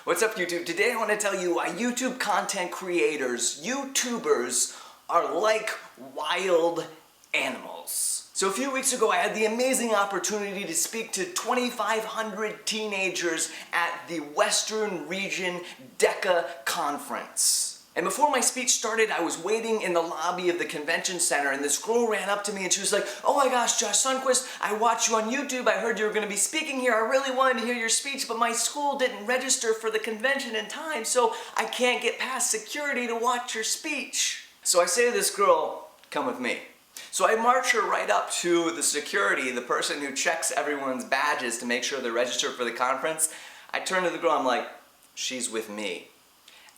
What's up, YouTube? Today I want to tell you why YouTube content creators, YouTubers, are like wild animals. So a few weeks ago I had the amazing opportunity to speak to 2,500 teenagers at the Western Region DECA conference. And before my speech started, I was waiting in the lobby of the convention center, and this girl ran up to me and she was like, "Oh my gosh, JoshSundquist, I watched you on YouTube. I heard you were going to be speaking here. I really wanted to hear your speech, but my school didn't register for the convention in time, so I can't get past security to watch your speech." So I say to this girl, "Come with me." So I march her right up to the security, the person who checks everyone's badges to make sure they're registered for the conference. I turn to the girl, I'm like, "She's with me."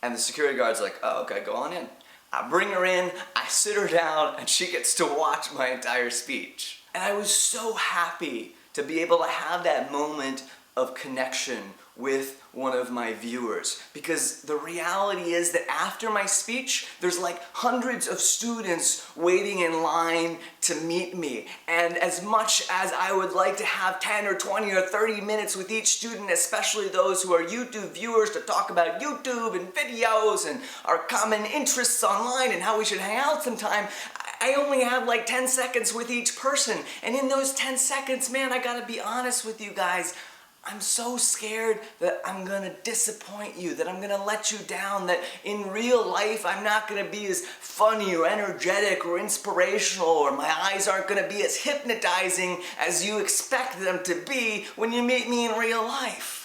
And the security guard's like, "Oh, okay, go on in." I bring her in, I sit her down, and she gets to watch my entire speech. And I was so happy to be able to have that moment of connection with one of my viewers, because the reality is that after my speech there's like hundreds of students waiting in line to meet me, and as much as I would like to have 10 or 20 or 30 minutes with each student, especially those who are YouTube viewers, to talk about YouTube and videos and our common interests online and how we should hang out sometime, I only have like 10 seconds with each person. And in those 10 seconds, man, I gotta be honest with you guys, I'm so scared that I'm gonna disappoint you, that I'm gonna let you down, that in real life I'm not gonna be as funny or energetic or inspirational, or my eyes aren't gonna be as hypnotizing as you expect them to be when you meet me in real life.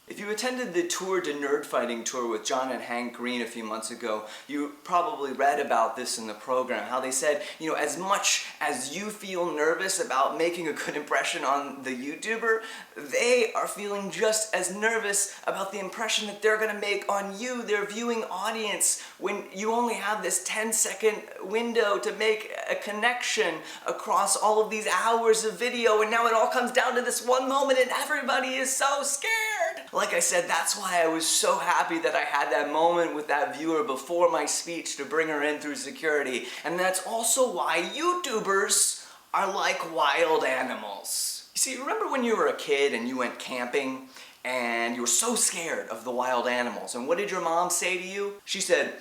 If you attended the Tour de Nerd Fighting tour with John and Hank Green a few months ago, you probably read about this in the program, how they said, you know, as much as you feel nervous about making a good impression on the YouTuber, they are feeling just as nervous about the impression that they're gonna make on you, their viewing audience, when you only have this 10-second window to make a connection across all of these hours of video, and now it all comes down to this one moment and everybody is so scared. Like I said, that's why I was so happy that I had that moment with that viewer before my speech to bring her in through security. And that's also why YouTubers are like wild animals. You see, remember when you were a kid and you went camping and you were so scared of the wild animals, and what did your mom say to you? She said,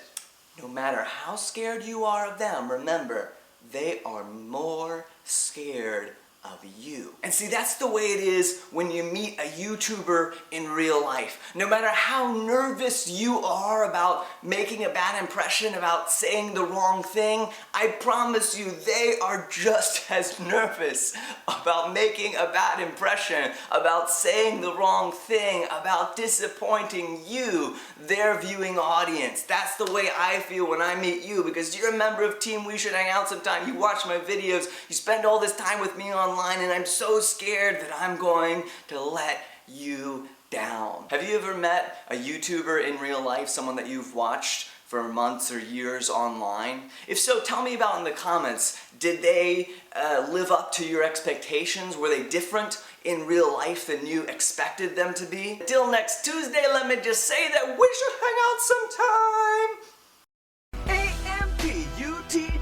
"No matter how scared you are of them, remember, they are more scared of you." And see, that's the way it is when you meet a YouTuber in real life. No matter how nervous you are about making a bad impression, about saying the wrong thing, I promise you they are just as nervous about making a bad impression, about saying the wrong thing, about disappointing you, their viewing audience. That's the way I feel when I meet you, because you're a member of Team We Should Hang Out sometime. You watch my videos, you spend all this time with me online, and I'm so scared that I'm going to let you down. Have you ever met a YouTuber in real life, someone that you've watched for months or years online? If so, tell me about in the comments. Did they live up to your expectations? Were they different in real life than you expected them to be? Till next Tuesday, let me just say that we should hang out sometime. AMPUTEE